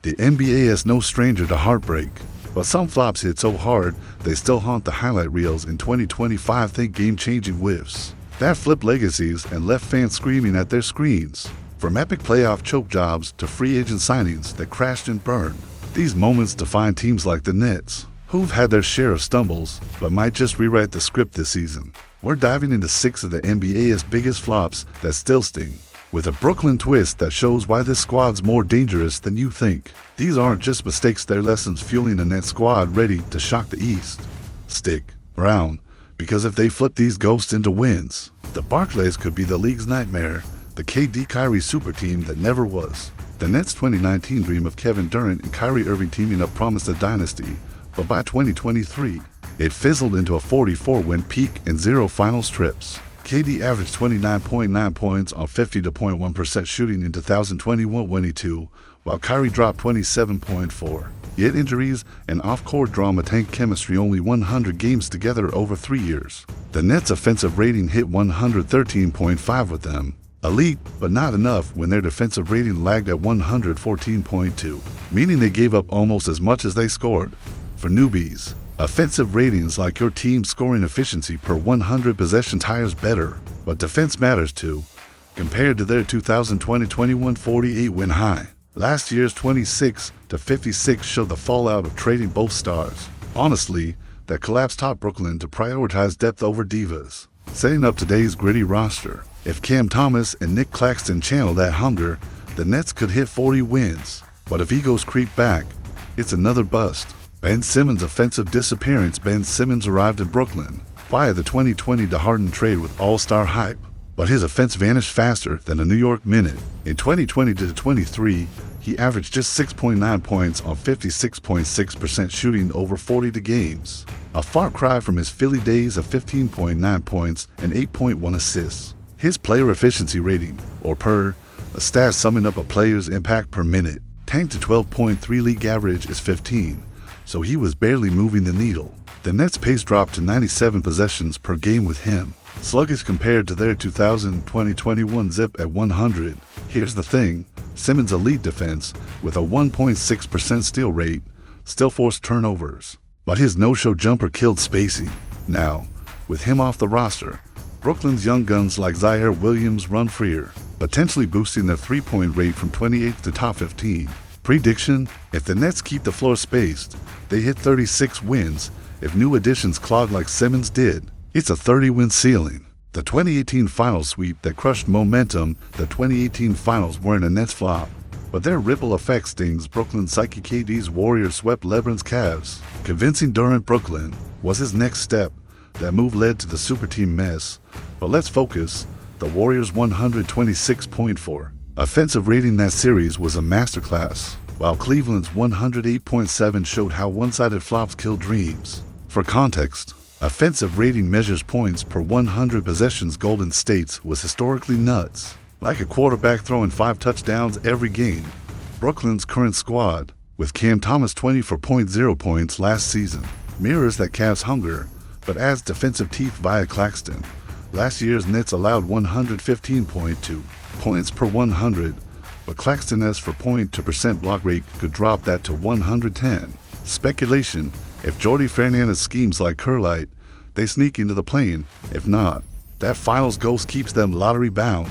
The NBA is no stranger to heartbreak, but some flops hit so hard they still haunt the highlight reels in 2025. Think game-changing whiffs that flipped legacies and left fans screaming at their screens. From epic playoff choke jobs to free agent signings that crashed and burned, these moments define teams like the Nets, who've had their share of stumbles but might just rewrite the script this season. We're diving into 6 of the NBA's biggest flops that still sting, with a Brooklyn twist that shows why this squad's more dangerous than you think. These aren't just mistakes, they're lessons fueling a Nets squad ready to shock the East. Stick around, because if they flip these ghosts into wins, the Barclays could be the league's nightmare, the KD-Kyrie super team that never was. The Nets' 2019 dream of Kevin Durant and Kyrie Irving teaming up promised a dynasty, but by 2023, it fizzled into a 44-win peak and 0 finals trips. KD averaged 29.9 points on 50.1% shooting in 2021-22, while Kyrie dropped 27.4. Yet injuries and off-court drama tanked chemistry. Only 100 games together over 3 years. The Nets' offensive rating hit 113.5 with them. Elite, but not enough when their defensive rating lagged at 114.2, meaning they gave up almost as much as they scored. For newbies, offensive ratings like your team's scoring efficiency per 100 possessions hires better, but defense matters too, compared to their 2020-21 48-win high. Last year's 26-56 showed the fallout of trading both stars. Honestly, that collapse taught Brooklyn to prioritize depth over divas, setting up today's gritty roster. If Cam Thomas and Nic Claxton channel that hunger, the Nets could hit 40 wins. But if egos creep back, it's another bust. Ben Simmons' offensive disappearance. Ben Simmons arrived in Brooklyn via the 2020 to Harden trade with all-star hype, but his offense vanished faster than a New York minute. In 2020-23, he averaged just 6.9 points on 56.6% shooting over 40 games, a far cry from his Philly days of 15.9 points and 8.1 assists. His player efficiency rating, or PER, a stat summing up a player's impact per minute, tanked to 12.3. League average is 15, so he was barely moving the needle. The Nets' pace dropped to 97 possessions per game with him, sluggish compared to their 2020-21 zip at 100. Here's the thing, Simmons' elite defense, with a 1.6% steal rate, still forced turnovers, but his no-show jumper killed spacing. Now, with him off the roster, Brooklyn's young guns like Zaire Williams run freer, potentially boosting their three-point rate from 28th to top 15. Prediction: if the Nets keep the floor spaced, they hit 36 wins. If new additions clog like Simmons did, it's a 30-win ceiling. The 2018 Finals sweep that crushed momentum. The 2018 Finals weren't a Nets flop, but their ripple effect stings Brooklyn's psyche. KD's Warriors swept LeBron's Cavs, convincing Durant Brooklyn was his next step. That move led to the super team mess. But let's focus. The Warriors' 126.4 offensive rating that series was a masterclass, while Cleveland's 108.7 showed how one-sided flops kill dreams. For context, offensive rating measures points per 100 possessions. Golden State's was historically nuts, like a quarterback throwing 5 touchdowns every game. Brooklyn's current squad, with Cam Thomas 20.0 points last season, mirrors that Cavs' hunger, but adds defensive teeth via Claxton. Last year's Nets allowed 115.2 points per 100, but Claxton's for point to percent block rate could drop that to 110. Speculation: if Jordi Fernández schemes like Curlite, they sneak into the play-in. If not, that finals ghost keeps them lottery bound.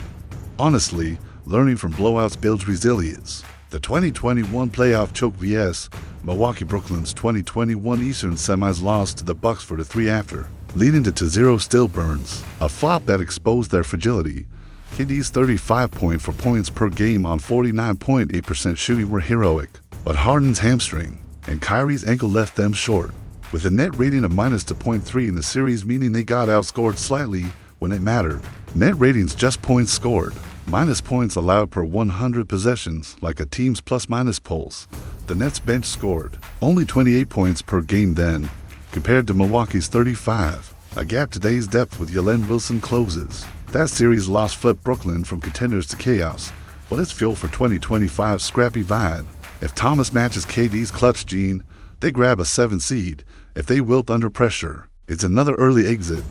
Honestly, learning from blowouts builds resilience. The 2021 playoff choke vs. Milwaukee. Brooklyn's 2021 Eastern semis lost to the Bucks for the 3 after, leading to 2-0 still burns, a flop that exposed their fragility. KD's 35.4 points per game on 49.8% shooting were heroic, but Harden's hamstring and Kyrie's ankle left them short, with a net rating of -2.3 in the series, meaning they got outscored slightly when it mattered. Net ratings just points scored, minus points allowed per 100 possessions, like a team's plus-minus polls. The Nets bench scored only 28 points per game then, compared to Milwaukee's 35, a gap today's depth with Jalen Wilson closes. That series loss flipped Brooklyn from contenders to chaos, but it's fuel for 2025's scrappy vibe. If Thomas matches KD's clutch gene, they grab a 7 seed. If they wilt under pressure, it's another early exit.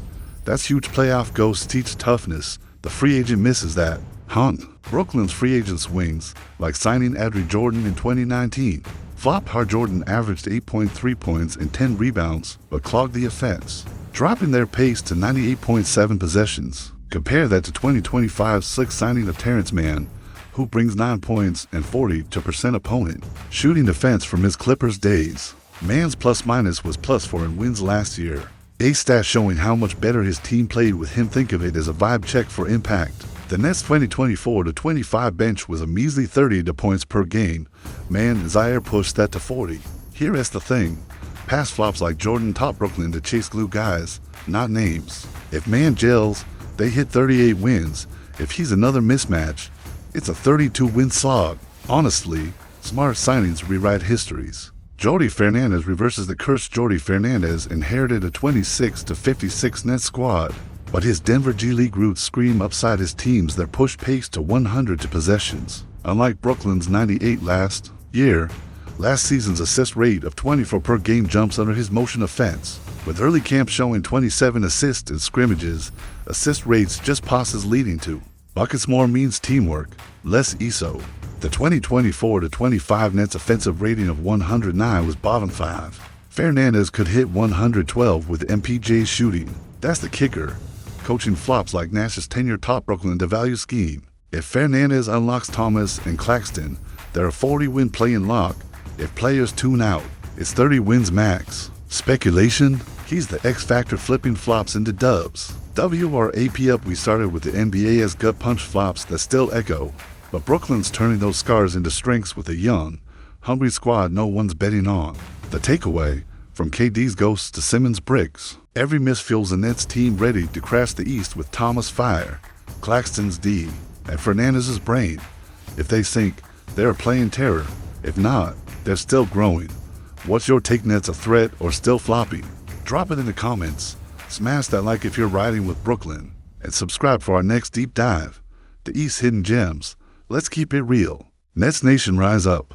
That's huge. Playoff ghosts teach toughness. The free agent misses that. Brooklyn's free agent swings, like signing Adri Jordan in 2019. Flop hard. Jordan averaged 8.3 points and 10 rebounds, but clogged the offense, dropping their pace to 98.7 possessions. Compare that to 2025's slick signing of Terrence Mann, who brings 9 points and 40% opponent shooting defense from his Clippers days. Mann's plus-minus was +4 in wins last year, a stat showing how much better his team played with him. Think of it as a vibe check for impact. The Nets' 2024-25 bench was a measly 30 points per game. Mann and Zaire pushed that to 40. Here is the thing. Past flops like Jordan taught Brooklyn to chase glue guys, not names. If Mann gels, they hit 38 wins. If he's another mismatch, it's a 32-win slog. Honestly, smart signings rewrite histories. Jordi Fernández reverses the curse. Jordi Fernández inherited a 26-56 net squad, but his Denver G League roots scream upside his teams that push pace to 100 possessions. Unlike Brooklyn's 98 last year, last season's assist rate of 24 per game jumps under his motion offense. With early camp showing 27 assists in scrimmages, assist rates just passes leading to buckets. More means teamwork, less ESO. The 2024-25 Nets offensive rating of 109 was bottom 5. Fernández could hit 112 with MPJ shooting. That's the kicker. Coaching flops like Nash's tenure taught Brooklyn to value scheme. If Fernández unlocks Thomas and Claxton, they're a 40-win play-in lock. If players tune out, it's 30 wins max. Speculation? He's the X factor, flipping flops into dubs. WRAP up. We started with the NBA's gut punch flops that still echo, but Brooklyn's turning those scars into strengths with a young, hungry squad no one's betting on. The takeaway, from KD's ghosts to Simmons' bricks, every miss fuels the Nets team ready to crash the East with Thomas' fire, Claxton's D, and Fernández's brain. If they sink, they're playing terror. If not, they're still growing. What's your take? Nets a threat or still flopping? Drop it in the comments. Smash that like if you're riding with Brooklyn, and subscribe for our next deep dive. The East's hidden gems. Let's keep it real. Nets Nation, rise up.